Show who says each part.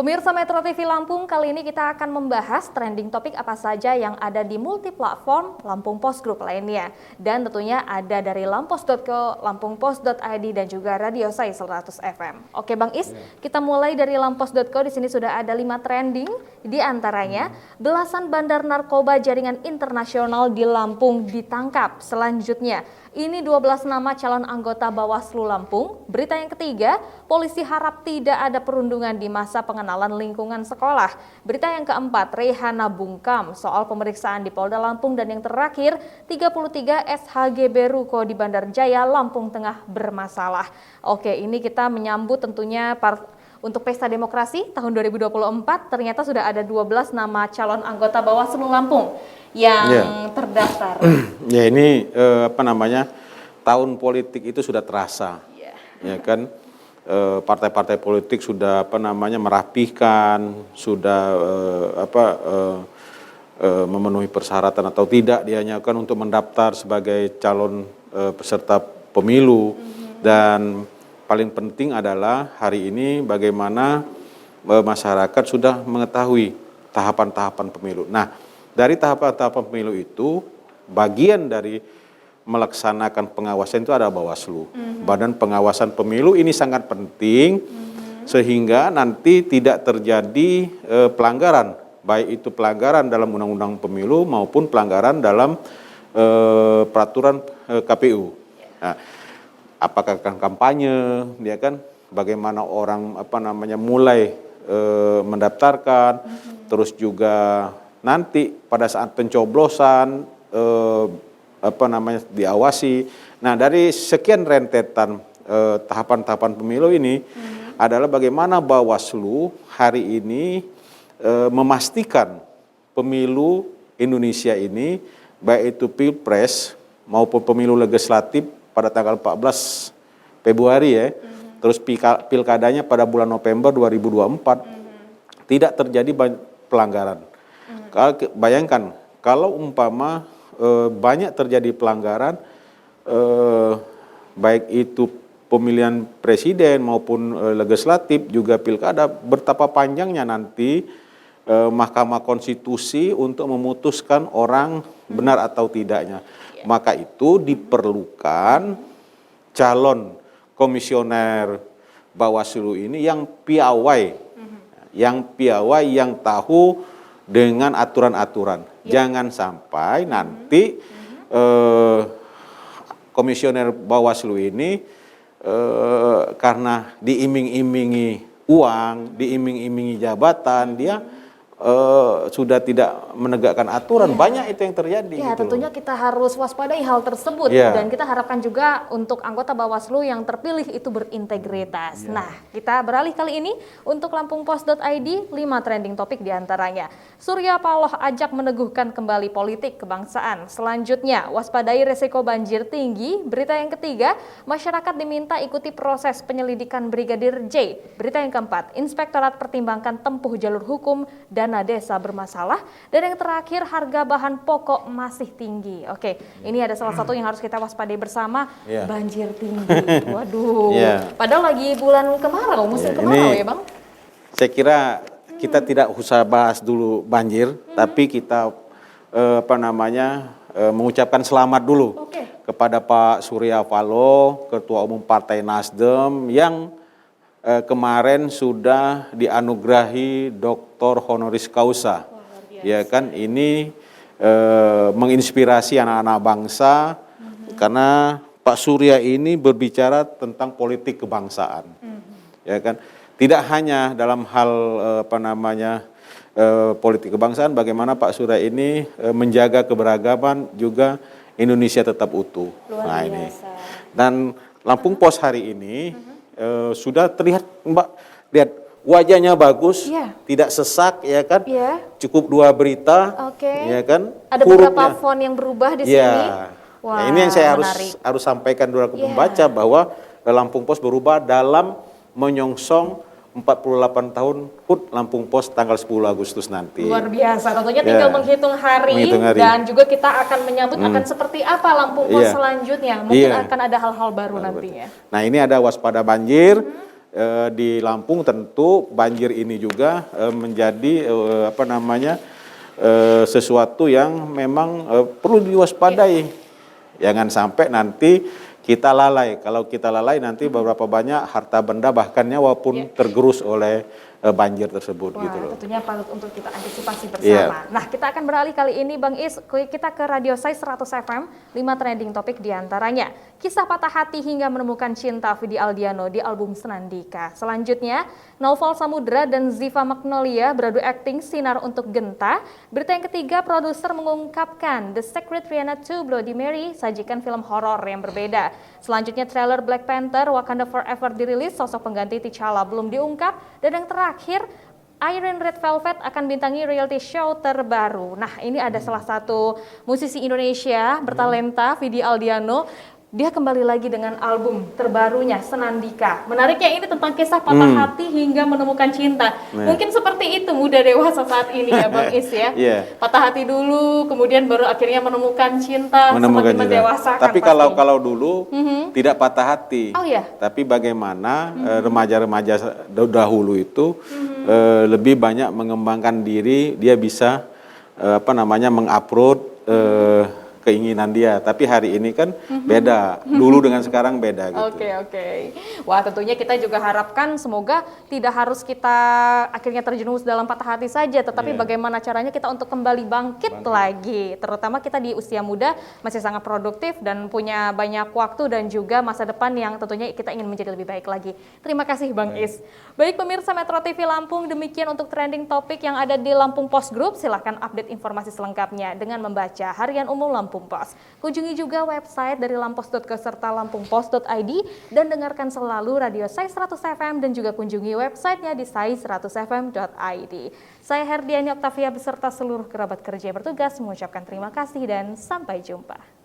Speaker 1: Pemirsa Metro TV Lampung, kali ini kita akan membahas trending topik apa saja yang ada di multi-platform Lampung Post Group lainnya. Dan tentunya ada dari lampos.co, lampungpost.id dan juga Radio Sai 100 FM. Oke Bang Is, kita mulai dari lampos.co. Di sini sudah ada 5 trending, di antaranya belasan bandar narkoba jaringan internasional di Lampung ditangkap. Selanjutnya, ini 12 nama calon anggota Bawaslu Lampung. Berita yang ketiga, polisi harap tidak ada perundungan di masa pengenalan lingkungan sekolah. Berita yang keempat, Rehana bungkam soal pemeriksaan di Polda Lampung. Dan yang terakhir, 33 SHGB Ruko di Bandar Jaya, Lampung Tengah bermasalah. Oke, ini kita menyambut tentunya untuk Pesta Demokrasi tahun 2024, ternyata sudah ada 12 nama calon anggota Bawaslu Lampung yang terdaftar.
Speaker 2: Ya ini tahun politik itu sudah terasa, ya kan, partai-partai politik sudah merapihkan, sudah memenuhi persyaratan atau tidak dianyakan untuk mendaftar sebagai calon peserta pemilu. Dan paling penting adalah hari ini bagaimana masyarakat sudah mengetahui tahapan-tahapan pemilu. Nah, dari tahapan-tahapan pemilu itu, bagian dari melaksanakan pengawasan itu ada Bawaslu. Badan Pengawasan Pemilu ini sangat penting sehingga nanti tidak terjadi pelanggaran, baik itu pelanggaran dalam Undang-Undang Pemilu maupun pelanggaran dalam peraturan KPU. Nah, apakah kampanye, ya kan, bagaimana orang mulai mendaftarkan, terus juga nanti pada saat pencoblosan diawasi. Nah, dari sekian rentetan tahapan-tahapan pemilu ini adalah bagaimana Bawaslu hari ini memastikan pemilu Indonesia ini, baik itu Pilpres maupun pemilu legislatif pada tanggal 14 Februari ya, terus pilkadanya pada bulan November 2024, tidak terjadi pelanggaran. Bayangkan kalau umpama banyak terjadi pelanggaran, baik itu pemilihan presiden maupun legislatif juga pilkada, betapa panjangnya nanti Mahkamah Konstitusi untuk memutuskan orang benar atau tidaknya. Maka itu diperlukan calon komisioner Bawaslu ini yang piawai, yang tahu dengan aturan-aturan. Jangan sampai nanti komisioner Bawaslu ini karena diiming-imingi uang, diiming-imingi jabatan, dia sudah tidak menegakkan aturan. Banyak itu yang terjadi.
Speaker 1: Ya,
Speaker 2: gitu
Speaker 1: tentunya kita harus waspadai hal tersebut. Dan kita harapkan juga untuk anggota Bawaslu yang terpilih itu berintegritas. Nah, kita beralih kali ini untuk lampungpost.id, 5 trending topik diantaranya. Surya Paloh ajak meneguhkan kembali politik kebangsaan. Selanjutnya, waspadai resiko banjir tinggi. Berita yang ketiga, masyarakat diminta ikuti proses penyelidikan Brigadir J. Berita yang keempat, Inspektorat pertimbangkan tempuh jalur hukum dana desa bermasalah. Dan yang terakhir, harga bahan pokok masih tinggi. Oke, ini ada salah satu yang harus kita waspadai bersama, banjir tinggi. Waduh, padahal lagi bulan kemarau, musim kemarau ya Bang?
Speaker 2: Saya kira kita tidak usah bahas dulu banjir, tapi kita mengucapkan selamat dulu kepada Pak Surya Paloh, Ketua Umum Partai Nasdem, yang kemarin sudah dianugerahi Doktor Honoris Causa. Ya kan, ini menginspirasi anak-anak bangsa, karena Pak Surya ini berbicara tentang politik kebangsaan. Ya kan, tidak hanya dalam hal politik kebangsaan, bagaimana Pak Surya ini menjaga keberagaman juga Indonesia tetap utuh. Nah, ini. Dan Lampung Post hari ini sudah terlihat, Mbak, lihat wajahnya bagus, tidak sesak, ya kan? Cukup 2 berita, ya kan?
Speaker 1: Ada beberapa font yang berubah di sini.
Speaker 2: Wah, nah, ini yang saya harus sampaikan dulu ke pembaca, bahwa Lampung Post berubah dalam menyongsong 48 tahun HUT Lampung Post tanggal 10 Agustus nanti.
Speaker 1: Luar biasa, tentunya tinggal menghitung hari, dan juga kita akan menyambut akan seperti apa Lampung Post selanjutnya. Mungkin akan ada hal-hal baru nantinya.
Speaker 2: Nah, ini ada waspada banjir, di Lampung tentu banjir ini juga menjadi sesuatu yang memang perlu diwaspadai. Jangan sampai nanti kita lalai. Kalau kita lalai nanti beberapa banyak harta benda bahkan nyawa pun tergerus oleh banjir tersebut.
Speaker 1: Wah,
Speaker 2: gitu loh.
Speaker 1: tentunya patut untuk kita antisipasi bersama.
Speaker 2: Iya.
Speaker 1: Nah, kita akan beralih kali ini Bang Is, kita ke Radio Sai 100 FM, 5 trending topik diantaranya. Kisah patah hati hingga menemukan cinta Vidi Aldiano di album Senandika. Selanjutnya, Naufal Samudra dan Ziva Magnolia beradu akting sinar untuk Genta. Berita yang ketiga, produser mengungkapkan The Secret Rihanna 2 Bloody Mary sajikan film horor yang berbeda. Selanjutnya, trailer Black Panther Wakanda Forever dirilis, sosok pengganti T'Challa belum diungkap. Dan yang terakhir, Iron Red Velvet akan bintangi reality show terbaru. Nah, ini ada salah satu musisi Indonesia bertalenta, Vidi Aldiano. Dia kembali lagi dengan album terbarunya, Senandika. Menariknya ini tentang kisah patah hati hingga menemukan cinta. Mungkin seperti itu muda dewasa saat ini ya Bang Is ya. Patah hati dulu, kemudian baru akhirnya menemukan cinta, semakin mendewasakan.
Speaker 2: Tapi kalau dulu tidak patah hati.
Speaker 1: Oh iya.
Speaker 2: Tapi bagaimana remaja-remaja dahulu itu lebih banyak mengembangkan diri, dia bisa mengupload keinginan dia, tapi hari ini kan beda, dulu dengan sekarang beda gitu.
Speaker 1: Oke. Wah, tentunya kita juga harapkan semoga tidak harus kita akhirnya terjerumus dalam patah hati saja, tetapi bagaimana caranya kita untuk kembali bangkit lagi. Terutama kita di usia muda masih sangat produktif dan punya banyak waktu dan juga masa depan yang tentunya kita ingin menjadi lebih baik lagi. Terima kasih Bang Is. Baik pemirsa Metro TV Lampung, demikian untuk trending topik yang ada di Lampung Post Group. Silahkan update informasi selengkapnya dengan membaca Harian Umum Lampung Post. Kunjungi juga website dari lampos.co serta lampungpost.id dan dengarkan selalu Radio Sai 100 FM dan juga kunjungi websitenya di sai100fm.id. Saya Herdiani Oktavia beserta seluruh kerabat kerja yang bertugas mengucapkan terima kasih dan sampai jumpa.